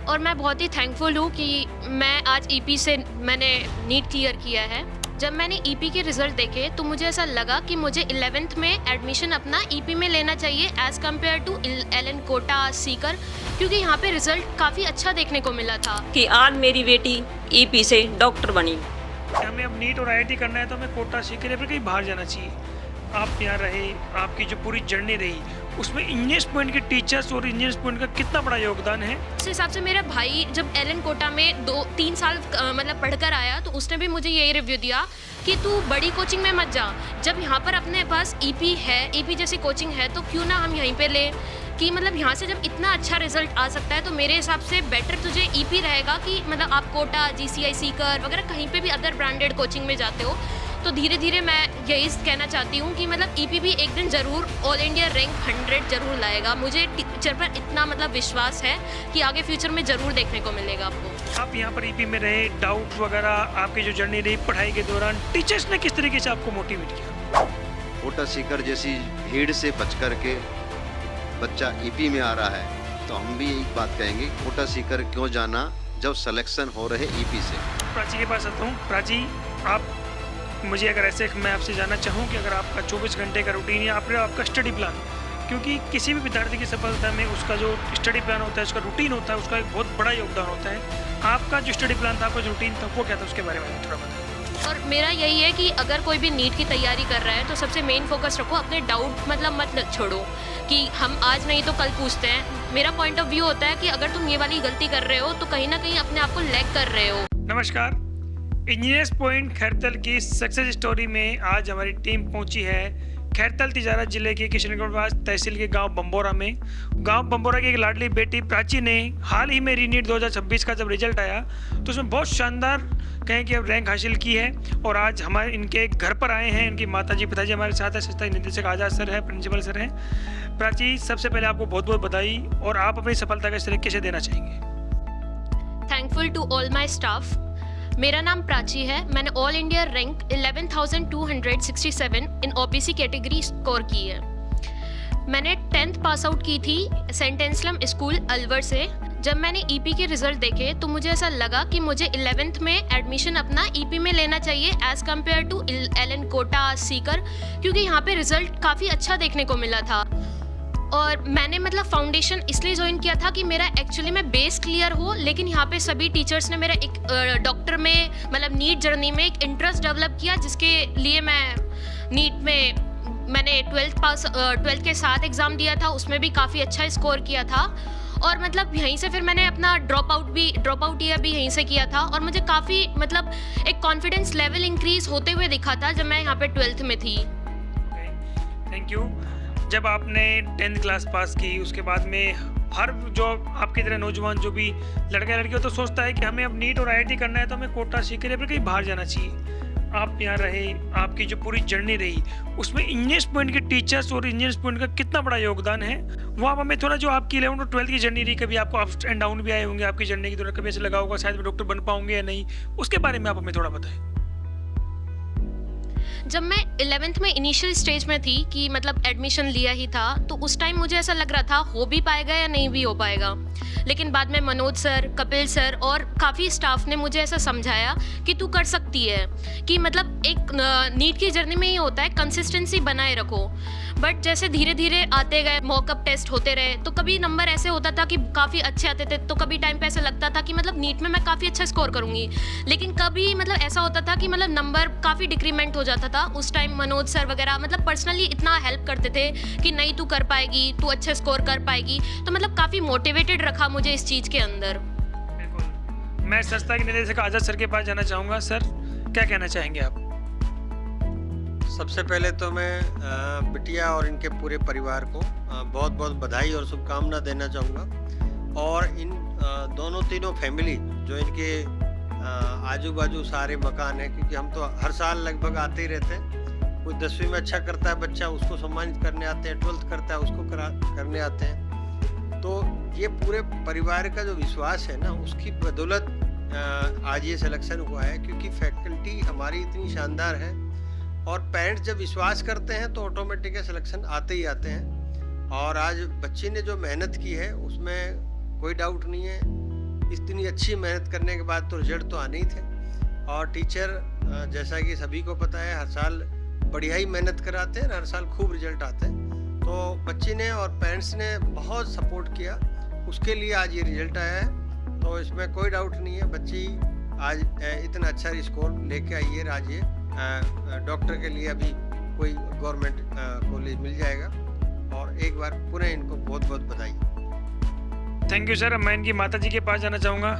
और मैं बहुत ही थैंकफुल हूँ कि मैं आज ईपी से मैंने नीट क्लियर किया है। जब मैंने ईपी के रिज़ल्ट देखे तो मुझे ऐसा लगा कि मुझे 11th में एडमिशन अपना ईपी में लेना चाहिए as compare to Allen Kota Sikar, क्योंकि यहाँ पे रिज़ल्ट काफ़ी अच्छा देखने को मिला था कि आज मेरी बेटी ईपी से डॉक्टर बनी। हमें अब नीट और आईआईटी करना है तो हमें कोटा सीकर या फिर कहीं बाहर जाना चाहिए। आप यहाँ रहे, आपकी जो पूरी जर्नी रही उसमें इंजीनियर्स पॉइंट के टीचर्स और इंजीनियर्स पॉइंट का कितना बड़ा योगदान है। उस हिसाब से मेरा भाई जब एलन कोटा में 2-3 साल मतलब पढ़कर आया तो उसने भी मुझे यही रिव्यू दिया कि तू बड़ी कोचिंग में मत जा, जब यहाँ पर अपने पास ईपी है, ईपी जैसी कोचिंग है तो क्यों ना हम यहीं पे लें। कि मतलब यहाँ से जब इतना अच्छा रिजल्ट आ सकता है तो मेरे हिसाब से बेटर तुझे ईपी रहेगा कि मतलब आप कोटा, जीसीआई, सीकर वगैरह कहीं पे भी अदर ब्रांडेड कोचिंग में जाते हो तो धीरे धीरे मैं यही कहना चाहती हूँ कि मतलब ईपी भी एक दिन ज़रूर ऑल इंडिया रैंक 100 ज़रूर लाएगा। मुझे टीचर पर इतना मतलब विश्वास है कि आगे फ्यूचर में ज़रूर देखने को मिलेगा आपको। आप यहाँ पर ईपी में रहे, डाउट वगैरह आपकी जो जर्नी रही पढ़ाई के दौरान टीचर्स ने किस तरीके से आपको मोटिवेट किया? कोटा सीकर जैसी भीड़ से बच कर के बच्चा ईपी में आ रहा है तो हम भी एक बात कहेंगे, कोटा सीकर क्यों जाना जब सिलेक्शन हो रहे ईपी से। प्राची के पास आता हूँ। प्राची, आप मुझे अगर ऐसे मैं आपसे जानना चाहूँ कि अगर आपका 24 घंटे का रूटीन या आपका स्टडी प्लान, क्योंकि किसी भी विद्यार्थी की सफलता में उसका जो स्टडी प्लान होता है, उसका रूटीन होता है, उसका एक बहुत बड़ा योगदान होता है। आपका जो स्टडी प्लान था, आपका जो रूटीन था वो क्या था, उसके बारे में थोड़ा बताएं। और मेरा यही है कि अगर कोई भी नीट की तैयारी कर रहा है तो सबसे मेन फोकस रखो, अपने डाउट मतलब मत छोड़ो कि हम आज नहीं तो कल पूछते हैं। मेरा पॉइंट ऑफ व्यू होता है कि अगर तुम ये वाली गलती कर रहे हो तो कहीं ना कहीं अपने आप को लैग कर रहे हो। नमस्कार, इंजीनियर्स पॉइंट खैरतल की सक्सेस स्टोरी में आज हमारी टीम पहुंची है खैरतल तिजारत जिले के किशनगढ़ तहसील के गांव बम्बोरा में। गांव बम्बोरा की एक लाडली बेटी प्राची ने हाल ही में रीनीट 2026 का जब रिजल्ट आया तो उसमें बहुत शानदार कहें कि अब रैंक हासिल की है और आज हमारे इनके घर पर आए हैं। इनकी माताजी पिताजी हमारे साथ है, संस्था निदेशक आजाद सर है, प्रिंसिपल सर हैं। प्राची, सबसे पहले आपको बहुत बहुत बधाई और आप अपनी सफलता का इस तरीके से देना चाहेंगे। Thankful to all my staff. मेरा नाम प्राची है। मैंने all India rank 11,267 in OBC category score की है। मैंने 10th पास आउट की थी सेंट एंसलम स्कूल अलवर से। जब मैंने ईपी के रिजल्ट देखे तो मुझे ऐसा लगा कि मुझे 11th में एडमिशन अपना ईपी में लेना चाहिए as compare to Allen Kota Sikar, क्योंकि यहाँ पे रिजल्ट काफ़ी अच्छा देखने को मिला था। और मैंने मतलब फाउंडेशन इसलिए ज्वाइन किया था कि मेरा एक्चुअली में बेस क्लियर हो, लेकिन यहाँ पे सभी टीचर्स ने मेरा एक डॉक्टर में मतलब नीट जर्नी में एक इंटरेस्ट डेवलप किया, जिसके लिए मैं नीट में मैंने 12th के साथ एग्ज़ाम दिया था, उसमें भी काफ़ी अच्छा स्कोर किया था। और मतलब यहीं से फिर मैंने अपना ड्रॉप आउट ईयर भी यहीं से किया था और मुझे काफ़ी मतलब एक कॉन्फिडेंस लेवल इंक्रीज़ होते हुए दिखा था जब मैं यहाँ पे 12th में थी। Thank you. जब आपने 10th क्लास पास की उसके बाद में हर जो आपकी तरह नौजवान जो भी लड़का लड़की हो तो सोचता है कि हमें अब नीट और आईआईटी करना है तो हमें कोटा सीकर या फिर कहीं बाहर जाना चाहिए। आप यहाँ रहे, आपकी जो पूरी जर्नी रही उसमें इंजीनियर्स पॉइंट के टीचर्स और इंजीनियर्स पॉइंट का कितना बड़ा योगदान है वो आप हमें थोड़ा, जो आपकी 11th और 12th की जर्नी रही, कभी आपको अप्स एंड डाउन भी आए होंगे आपकी जर्नी के दौरान, कभी ऐसे लगा होगा शायद मैं डॉक्टर बन पाऊंगे या नहीं, उसके बारे में आप हमें थोड़ा बताएं। जब मैं 11th में इनिशियल स्टेज में थी कि मतलब एडमिशन लिया ही था तो उस टाइम मुझे ऐसा लग रहा था हो भी पाएगा या नहीं भी हो पाएगा, लेकिन बाद में मनोज सर, कपिल सर और काफ़ी स्टाफ ने मुझे ऐसा समझाया कि तू कर सकती है। कि मतलब एक नीट की जर्नी में ये होता है कंसिस्टेंसी बनाए रखो। बट जैसे धीरे धीरे आते गए, मॉकअप टेस्ट होते रहे तो कभी नंबर ऐसे होता था कि काफ़ी अच्छे आते थे तो कभी टाइम पे ऐसा लगता था कि मतलब नीट में मैं काफ़ी अच्छा स्कोर करूँगी, लेकिन कभी मतलब ऐसा होता था कि मतलब नंबर काफ़ी डिक्रीमेंट हो जाता था। उस टाइम मनोज सर वगैरह मतलब पर्सनली इतना हेल्प करते थे कि नहीं तू कर पाएगी, तू अच्छे स्कोर कर पाएगी, तो मतलब काफ़ी मोटिवेटेड रखा मुझे इस चीज़ के अंदर। बिल्कुल। मैं संस्था के निदेशक आजाद सर के पास जाना चाहूँगा। सर, क्या कहना चाहेंगे आप? सबसे पहले तो मैं बिटिया और इनके पूरे परिवार को बहुत बहुत बधाई और शुभकामना देना चाहूँगा। और इन दोनों तीनों फैमिली जो इनके आजू बाजू सारे मकान हैं, क्योंकि हम तो हर साल लगभग आते ही रहते हैं। कोई 10वीं में अच्छा करता है बच्चा, उसको सम्मानित करने आते हैं, 12th करता है उसको करने आते हैं। तो ये पूरे परिवार का जो विश्वास है ना, उसकी बदौलत आज ये सिलेक्शन हुआ है, क्योंकि फैकल्टी हमारी इतनी शानदार है और पेरेंट्स जब विश्वास करते हैं तो ऑटोमेटिक सिलेक्शन आते ही आते हैं। और आज बच्चे ने जो मेहनत की है उसमें कोई डाउट नहीं है। इतनी अच्छी मेहनत करने के बाद तो रिजल्ट तो आने ही थे। और टीचर जैसा कि सभी को पता है, हर साल बढ़िया ही मेहनत कराते हैं, हर साल खूब रिजल्ट आते हैं। तो बच्ची ने और पेरेंट्स ने बहुत सपोर्ट किया, उसके लिए आज ये रिजल्ट आया है। तो इसमें कोई डाउट नहीं है, बच्ची आज इतना अच्छा स्कोर लेके आई है। आज ये डॉक्टर के लिए अभी कोई गवर्नमेंट कॉलेज मिल जाएगा। और एक बार पुनः इनको बहुत बहुत बधाई। Thank you sir. मैं इनकी माता जी के पास जाना चाहूँगा।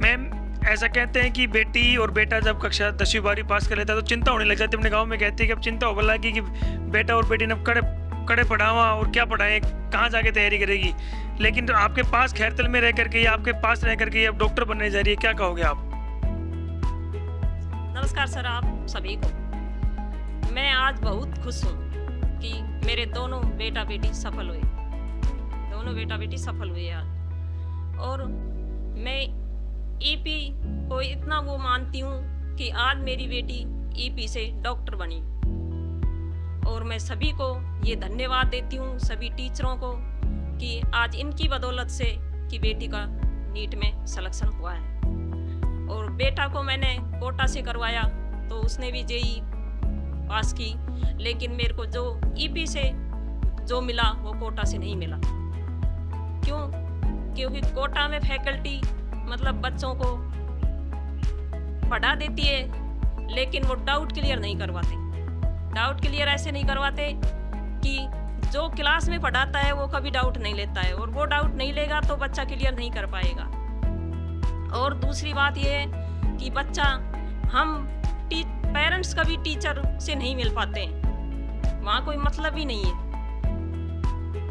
मैम, ऐसा कहते हैं कि बेटी और बेटा जब कक्षा 10वीं 12वीं पास कर लेता है तो चिंता होने लग जाती है। अपने गांव में कहते हैं कि अब चिंता हो लगी कि बेटा और बेटी ने कड़े पढ़ावा और क्या पढ़ाएं, कहाँ जाके तैयारी करेगी। लेकिन आपके पास खैरतल में रह करके या आपके पास रह करके अब डॉक्टर बनने जा रही है, क्या कहोगे आप? नमस्कार सर, आप सभी को। मैं आज बहुत खुश हूँ कि मेरे दोनों बेटा बेटी सफल हुए, दोनों बेटा बेटी सफल हुए आज। और मैं ईपी को इतना वो मानती हूँ कि आज मेरी बेटी ईपी से डॉक्टर बनी। और मैं सभी को ये धन्यवाद देती हूँ, सभी टीचरों को, कि आज इनकी बदौलत से कि बेटी का नीट में सिलेक्शन हुआ है। और बेटा को मैंने कोटा से करवाया तो उसने भी जेई पास की, लेकिन मेरे को जो ईपी से जो मिला वो कोटा से नहीं मिला। क्यों? क्योंकि कोटा में फैकल्टी मतलब बच्चों को पढ़ा देती है, लेकिन वो डाउट क्लियर नहीं करवाते। डाउट क्लियर ऐसे नहीं करवाते कि जो क्लास में पढ़ाता है वो कभी डाउट नहीं लेता है, और वो डाउट नहीं लेगा तो बच्चा क्लियर नहीं कर पाएगा। और दूसरी बात ये है कि बच्चा हम पेरेंट्स कभी टीचर से नहीं मिल पाते हैं, वहाँ कोई मतलब ही नहीं है।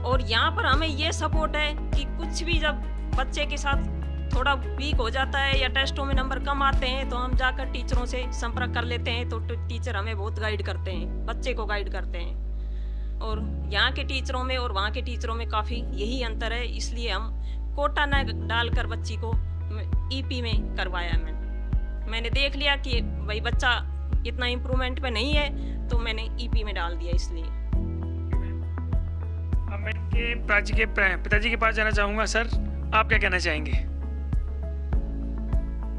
और यहाँ पर हमें ये सपोर्ट है कि कुछ भी जब बच्चे के साथ थोड़ा वीक हो जाता है या टेस्टों में नंबर कम आते हैं तो हम जाकर टीचरों से संपर्क कर लेते हैं, तो टीचर हमें बहुत गाइड करते हैं, बच्चे को गाइड करते हैं। और यहाँ के टीचरों में और वहाँ के टीचरों में काफ़ी यही अंतर है, इसलिए हम कोटा न डालकर बच्ची को ईपी में करवाया। मैंने देख लिया कि भाई बच्चा इतना इम्प्रूवमेंट पे नहीं है तो मैंने ईपी में डाल दिया। इसलिए अब मैं इनके प्राची के पिताजी के पास जाना चाहूँगा। सर, आप क्या कहना चाहेंगे?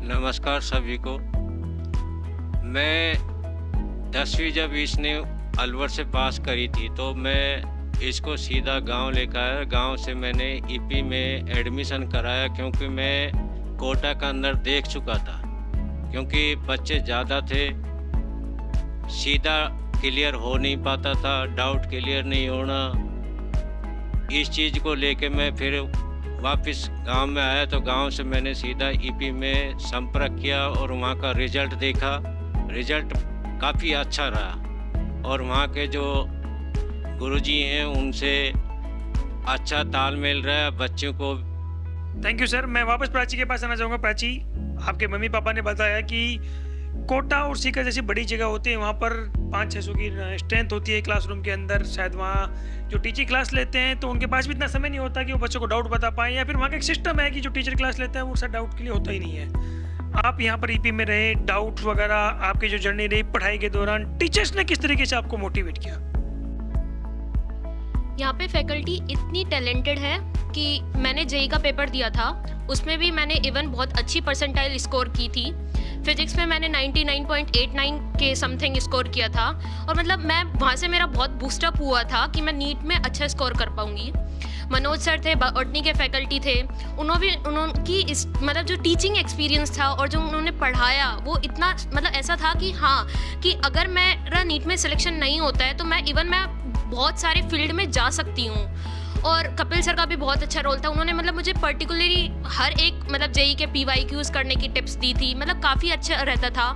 नमस्कार सभी को। मैं 10वीं जब इसने अलवर से पास करी थी तो मैं इसको सीधा गांव लेकर आया। गांव से मैंने ईपी में एडमिशन कराया, क्योंकि मैं कोटा का अंदर देख चुका था, क्योंकि बच्चे ज़्यादा थे, सीधा क्लियर हो नहीं पाता था, डाउट क्लियर नहीं होना। इस चीज़ को लेके मैं फिर वापस गांव में आया तो गांव से मैंने सीधा ईपी में संपर्क किया और वहाँ का रिज़ल्ट देखा। रिज़ल्ट काफ़ी अच्छा रहा और वहाँ के जो गुरुजी हैं उनसे अच्छा तालमेल रहा बच्चों को। Thank you sir. मैं वापस प्राची के पास आना चाहूँगा। प्राची, आपके मम्मी पापा ने बताया कि कोटा और सीकर जैसी बड़ी जगह होती है, वहाँ पर 500-600 की स्ट्रेंथ होती है क्लासरूम के अंदर। शायद वहाँ जो टीचर क्लास लेते हैं तो उनके पास भी इतना समय नहीं होता कि वो बच्चों को डाउट बता पाएँ, या फिर वहाँ का एक सिस्टम है कि जो टीचर क्लास लेता है वो सर डाउट के लिए होता ही नहीं है। आप यहाँ पर ईपी में रहे, डाउट वगैरह आपकी जो जर्नी रही पढ़ाई के दौरान, टीचर्स ने किस तरीके से आपको मोटिवेट किया? यहाँ पे फैकल्टी इतनी टैलेंटेड है कि मैंने जेई का पेपर दिया था, उसमें भी मैंने इवन बहुत अच्छी परसेंटाइल स्कोर की थी। फिजिक्स में मैंने 99.89 के समथिंग स्कोर किया था, और मतलब मैं वहाँ से मेरा बहुत बूस्टअप हुआ था कि मैं नीट में अच्छा स्कोर कर पाऊँगी। मनोज सर थे, बॉटनी के फैकल्टी थे, उन्होंने इस मतलब जो टीचिंग एक्सपीरियंस था और जो उन्होंने पढ़ाया वो इतना मतलब ऐसा था कि हाँ, कि अगर मेरा नीट में सिलेक्शन नहीं होता है तो मैं बहुत सारे फील्ड में जा सकती हूँ। और कपिल सर का भी बहुत अच्छा रोल था, उन्होंने मतलब मुझे पर्टिकुलरली हर एक मतलब जेई के PYQs करने की टिप्स दी थी, मतलब काफ़ी अच्छा रहता था।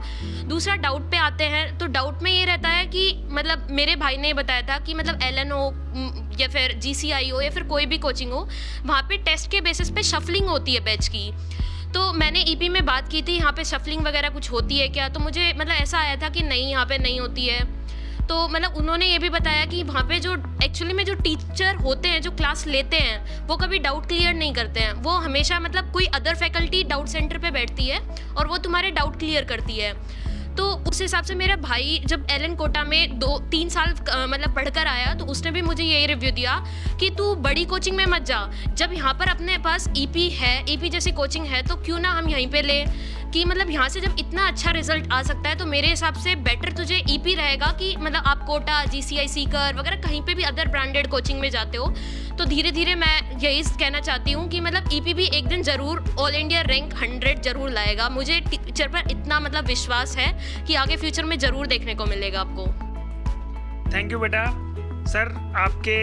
दूसरा, डाउट पे आते हैं तो डाउट में ये रहता है कि मतलब मेरे भाई ने बताया था कि मतलब LN हो या फिर GCI हो या फिर कोई भी कोचिंग हो, वहाँ पे टेस्ट के बेसिस पे शफलिंग होती है बैच की। तो मैंने ईपी में बात की थी यहाँ पे शफलिंग वगैरह कुछ होती है क्या, तो मुझे मतलब ऐसा आया था कि नहीं, यहाँ पे नहीं होती है। तो मतलब उन्होंने ये भी बताया कि वहाँ पे जो एक्चुअली में जो टीचर होते हैं जो क्लास लेते हैं वो कभी डाउट क्लियर नहीं करते हैं, वो हमेशा मतलब कोई अदर फैकल्टी डाउट सेंटर पे बैठती है और वो तुम्हारे डाउट क्लियर करती है। तो उस हिसाब से मेरा भाई जब एलन कोटा में 2-3 साल मतलब पढ़कर आया तो उसने भी मुझे यही रिव्यू दिया कि तू बड़ी कोचिंग में मत जा, जब यहाँ पर अपने पास ईपी है, ईपी जैसी कोचिंग है तो क्यों ना हम यहीं पे ले, कि मतलब यहाँ से जब इतना अच्छा रिजल्ट आ सकता है तो मेरे हिसाब से बेटर तुझे ईपी रहेगा कि मतलब आप कोटा, GCI सीकर वगैरह कहीं पे भी अदर ब्रांडेड कोचिंग में जाते हो। तो धीरे धीरे मैं यही कहना चाहती हूँ कि मतलब ईपी भी एक दिन ज़रूर ऑल इंडिया रैंक 100 ज़रूर लाएगा। मुझे टीचर पर इतना मतलब विश्वास है कि आगे फ्यूचर में ज़रूर देखने को मिलेगा आपको। थैंक यू बेटा। सर, आपके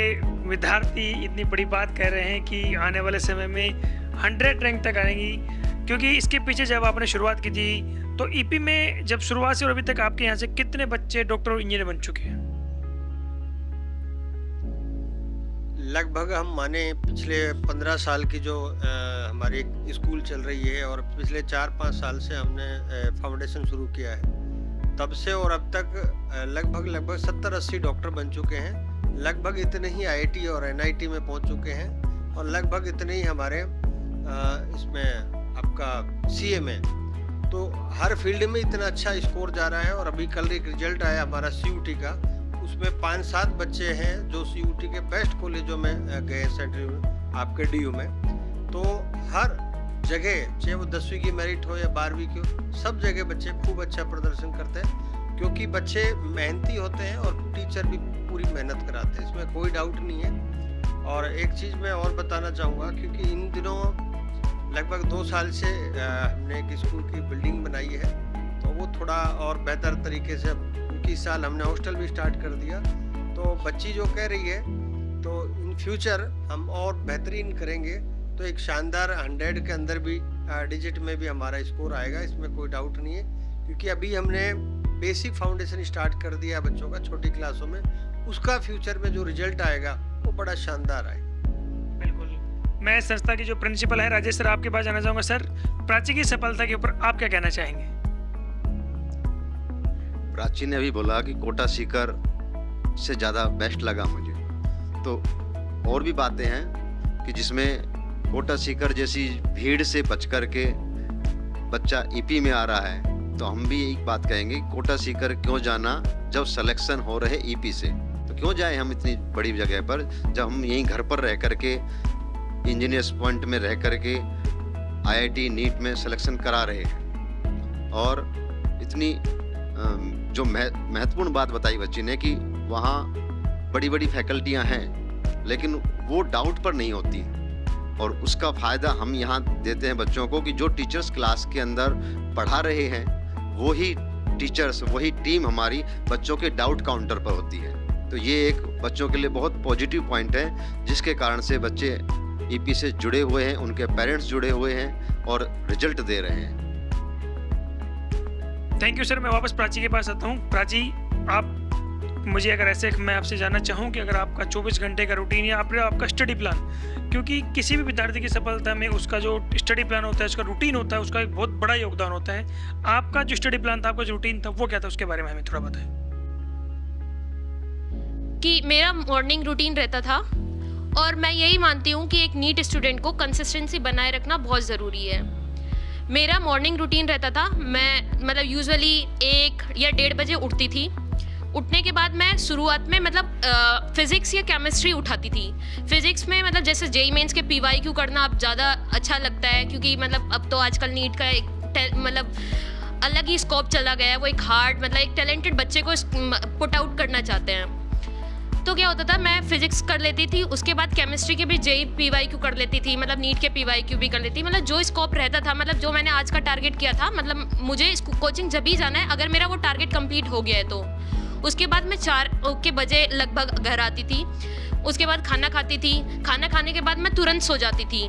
विद्यार्थी इतनी बड़ी बात कह रहे हैं कि आने वाले समय में 100 रैंक तक आएंगी, क्योंकि इसके पीछे जब आपने शुरुआत की थी तो ईपी में जब शुरुआत से और अभी तक आपके यहाँ से कितने बच्चे डॉक्टर और इंजीनियर बन चुके हैं? लगभग हम माने पिछले 15 साल की जो हमारी स्कूल चल रही है और पिछले 4-5 साल से हमने फाउंडेशन शुरू किया है, तब से और अब तक लगभग 70-80 डॉक्टर बन चुके हैं। लगभग इतने ही IIT और NIT में पहुंच चुके हैं और लगभग इतने ही हमारे इसमें आपका CA में। तो हर फील्ड में इतना अच्छा स्कोर जा रहा है। और अभी कल एक रिजल्ट आया हमारा CUT का, उसमें 5-7 बच्चे हैं जो CUT के बेस्ट कॉलेजों में गए सेंट्रल आपके DU में। तो हर जगह, चाहे वो 10वीं की मेरिट हो या 12वीं की हो, सब जगह बच्चे खूब अच्छा प्रदर्शन करते हैं, क्योंकि बच्चे मेहनती होते हैं और टीचर भी पूरी मेहनत कराते हैं, इसमें कोई डाउट नहीं है। और एक चीज़ मैं और बताना चाहूँगा, क्योंकि इन दिनों लगभग 2 साल से हमने एक स्कूल की बिल्डिंग बनाई है, तो वो थोड़ा और बेहतर तरीके से, क्योंकि इस साल हमने हॉस्टल भी स्टार्ट कर दिया। तो बच्ची जो कह रही है, तो इन फ्यूचर हम और बेहतरीन करेंगे, तो एक शानदार 100 के अंदर भी डिजिट में भी हमारा स्कोर आएगा, इसमें कोई डाउट नहीं है। क्योंकि अभी हमने बेसिक फाउंडेशन स्टार्ट कर दिया बच्चों का छोटी क्लासों में, उसका फ्यूचर में जो रिजल्ट आएगा वो बड़ा शानदार आएगा। बिल्कुल। मैं संस्था की जो प्रिंसिपल है राजेश सर, आपके पास जाना चाहूँगा। सर, प्राची की सफलता के ऊपर आप क्या कहना चाहेंगे? प्राची ने अभी बोला कि कोटा सीकर से ज़्यादा बेस्ट लगा मुझे, तो और भी बातें हैं कि जिसमें कोटा सीकर जैसी भीड़ से बच कर के बच्चा ईपी में आ रहा है, तो हम भी एक बात कहेंगे, कोटा सीकर क्यों जाना जब सिलेक्शन हो रहे ईपी से, तो क्यों जाए हम इतनी बड़ी जगह पर, जब हम यहीं घर पर रह कर के इंजीनियर्स पॉइंट में रह कर के IIT नीट में सिलेक्शन करा रहे हैं। और इतनी जो महत्वपूर्ण बात बताई बच्ची ने कि वहाँ बड़ी बड़ी फैकल्टियाँ हैं, लेकिन वो डाउट पर नहीं होती, और उसका फ़ायदा हम यहाँ देते हैं बच्चों को कि जो टीचर्स क्लास के अंदर पढ़ा रहे हैं वही टीचर्स, वही टीम हमारी बच्चों के डाउट काउंटर पर होती है। तो ये एक बच्चों के लिए बहुत पॉजिटिव पॉइंट है, जिसके कारण से बच्चे ईपी से जुड़े हुए हैं, उनके पेरेंट्स जुड़े हुए हैं और रिजल्ट दे रहे हैं। Thank you sir. मैं वापस प्राची के पास आता हूँ। प्राची, आप मुझे अगर ऐसे मैं आपसे जानना चाहूँ कि अगर आपका 24 घंटे का रूटीन या आपका स्टडी प्लान, क्योंकि किसी भी विद्यार्थी की सफलता में उसका जो स्टडी प्लान होता है, उसका रूटीन होता है, उसका एक बहुत बड़ा योगदान होता है। आपका जो स्टडी प्लान था, आपका जो रूटीन था, वो क्या था, उसके बारे में हमें थोड़ा बताएं। कि मेरा मॉर्निंग रूटीन रहता था, और मैं यही मानती हूँ कि एक नीट स्टूडेंट को कंसिस्टेंसी बनाए रखना बहुत ज़रूरी है। मेरा मॉर्निंग रूटीन रहता था, मैं मतलब यूजुअली 1 या 1:30 बजे उठती थी। उठने के बाद मैं शुरुआत में मतलब फिज़िक्स या केमिस्ट्री उठाती थी। फिज़िक्स में मतलब जैसे JEE मेंस के PYQ करना अब ज़्यादा अच्छा लगता है, क्योंकि मतलब अब तो आजकल नीट का एक मतलब अलग ही स्कोप चला गया है। वो एक हार्ड मतलब एक टैलेंटेड बच्चे को पुट आउट करना चाहते हैं। तो क्या होता था, मैं फिजिक्स कर लेती थी, उसके बाद केमिस्ट्री के भी JEE PYQ कर लेती थी, मतलब नीट के PYQ भी कर लेती, मतलब जो स्कोप रहता था, मतलब जो मैंने आज का टारगेट किया था, मतलब मुझे कोचिंग जब भी जाना है, अगर मेरा वो टारगेट कंप्लीट हो गया है तो उसके बाद मैं 4 के बजे लगभग घर आती थी। उसके बाद खाना खाती थी, खाना खाने के बाद मैं तुरंत सो जाती थी,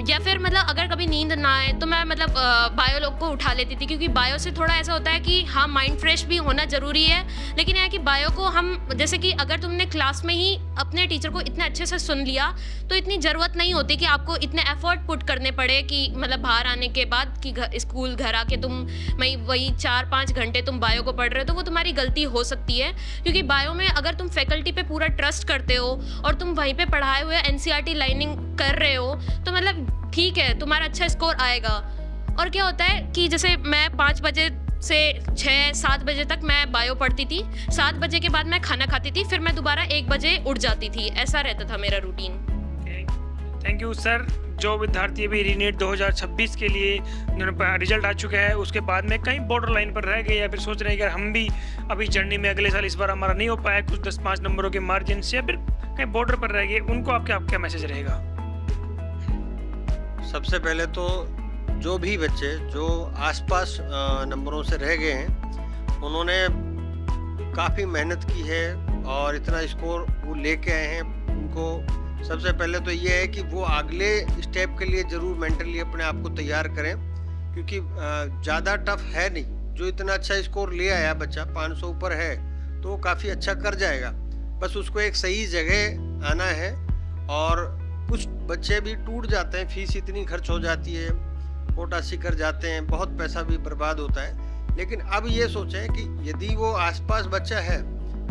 या फिर मतलब अगर कभी नींद ना आए तो मैं मतलब बायो लोग को उठा लेती थी, क्योंकि बायो से थोड़ा ऐसा होता है कि हाँ माइंड फ्रेश भी होना ज़रूरी है, लेकिन यह कि बायो को हम जैसे कि अगर तुमने क्लास में ही अपने टीचर को इतने अच्छे से सुन लिया तो इतनी ज़रूरत नहीं होती कि आपको इतने एफर्ट पुट करने पड़े कि मतलब बाहर आने के बाद कि स्कूल घर आके तुम वही 4-5 घंटे तुम बायो को पढ़ रहे हो, तो वो तुम्हारी गलती हो सकती है। क्योंकि बायो में अगर तुम फैकल्टी पे पूरा ट्रस्ट करते हो और तुम वहीं पे पढ़ाए हुए NCERT लाइनिंग कर रहे हो, तो मतलब ठीक है, तुम्हारा अच्छा स्कोर आएगा। और क्या होता है कि जैसे मैं 5 बजे से 6-7 बजे तक मैं बायो पढ़ती थी। 7 बजे के बाद मैं खाना खाती थी, फिर मैं दोबारा 1 बजे उठ जाती थी। ऐसा रहता था मेरा रूटीन। Thank you sir. जो विद्यार्थी अभी रीनीट 2026 के लिए रिजल्ट आ चुका है, उसके बाद में कहीं बॉर्डर लाइन पर रह गए या फिर सोच रहे हैं कि हम भी अभी जर्नी में अगले साल इस बार हमारा नहीं हो पाया कुछ 10-5 नंबरों के मार्जिन से, या फिर कहीं बॉर्डर पर रह गए, उनको आपका क्या मैसेज रहेगा? सबसे पहले तो जो भी बच्चे जो आसपास नंबरों से रह गए हैं, उन्होंने काफ़ी मेहनत की है और इतना स्कोर वो लेके आए हैं। उनको सबसे पहले तो ये है कि वो अगले स्टेप के लिए ज़रूर मेंटली अपने आप को तैयार करें, क्योंकि ज़्यादा टफ है नहीं। जो इतना अच्छा स्कोर ले आया बच्चा, 500 ऊपर है, तो वो काफ़ी अच्छा कर जाएगा। बस उसको एक सही जगह आना है। और कुछ बच्चे भी टूट जाते हैं, फीस इतनी खर्च हो जाती है, कोटा सीकर जाते हैं, बहुत पैसा भी बर्बाद होता है। लेकिन अब ये सोचें कि यदि वो आसपास बच्चा है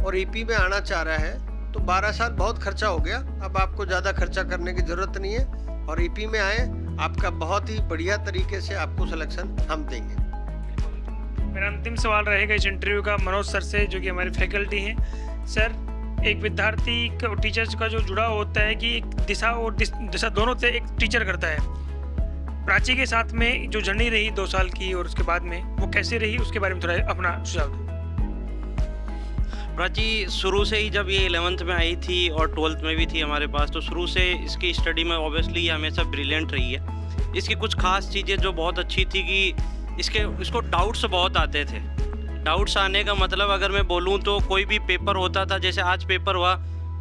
और ईपी में आना चाह रहा है, तो 12 साल बहुत खर्चा हो गया, अब आपको ज़्यादा खर्चा करने की ज़रूरत नहीं है और ईपी में आए। आपका बहुत ही बढ़िया तरीके से आपको सिलेक्शन हम देंगे। मेरा अंतिम सवाल रहेगा इस इंटरव्यू का मनोज सर से, जो कि हमारे फैकल्टी हैं। सर, एक विद्यार्थी और टीचर्स का जो जुड़ा होता है कि एक दिशा और दिशा दोनों से एक टीचर करता है। प्राची के साथ में जो जर्नी रही 2 साल की और उसके बाद में वो कैसे रही, उसके बारे में थोड़ा अपना सुझाव दें। प्राची शुरू से ही जब ये 11th में आई थी और 12th में भी थी हमारे पास, तो शुरू से इसकी स्टडी में ऑब्वियसली ये हमेशा ब्रिलियंट रही है। इसकी कुछ खास चीज़ें जो बहुत अच्छी थी कि इसको डाउट्स बहुत आते थे। डाउट्स आने का मतलब अगर मैं बोलूँ तो कोई भी पेपर होता था, जैसे आज पेपर हुआ,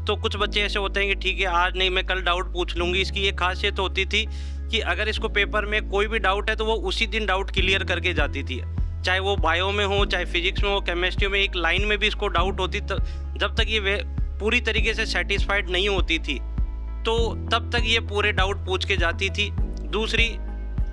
तो कुछ बच्चे ऐसे होते हैं कि ठीक है आज नहीं, मैं कल डाउट पूछ लूँगी। इसकी ये खासियत होती थी कि अगर इसको पेपर में कोई भी डाउट है तो वो उसी दिन डाउट क्लियर करके जाती थी। चाहे वो बायो में हो, चाहे फिजिक्स में हो, केमिस्ट्री में, एक लाइन में भी इसको डाउट होती, जब तक ये पूरी तरीके से सेटिस्फाइड नहीं होती थी तो तब तक ये पूरे डाउट पूछ के जाती थी। दूसरी,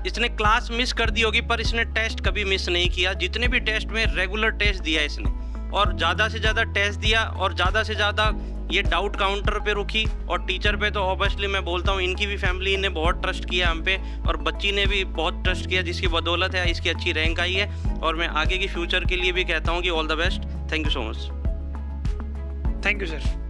इसने क्लास मिस कर दी होगी पर इसने टेस्ट कभी मिस नहीं किया। जितने भी टेस्ट में रेगुलर टेस्ट दिया इसने, और ज़्यादा से ज़्यादा टेस्ट दिया, और ज़्यादा से ज़्यादा ये डाउट काउंटर पे रुकी। और टीचर पे तो ऑब्वियसली मैं बोलता हूँ, इनकी भी फैमिली ने बहुत ट्रस्ट किया हम पे, और बच्ची ने भी बहुत ट्रस्ट किया, जिसकी बदौलत है इसकी अच्छी रैंक आई है। और मैं आगे की फ्यूचर के लिए भी कहता हूँ कि all the best. Thank you so much. Thank you sir.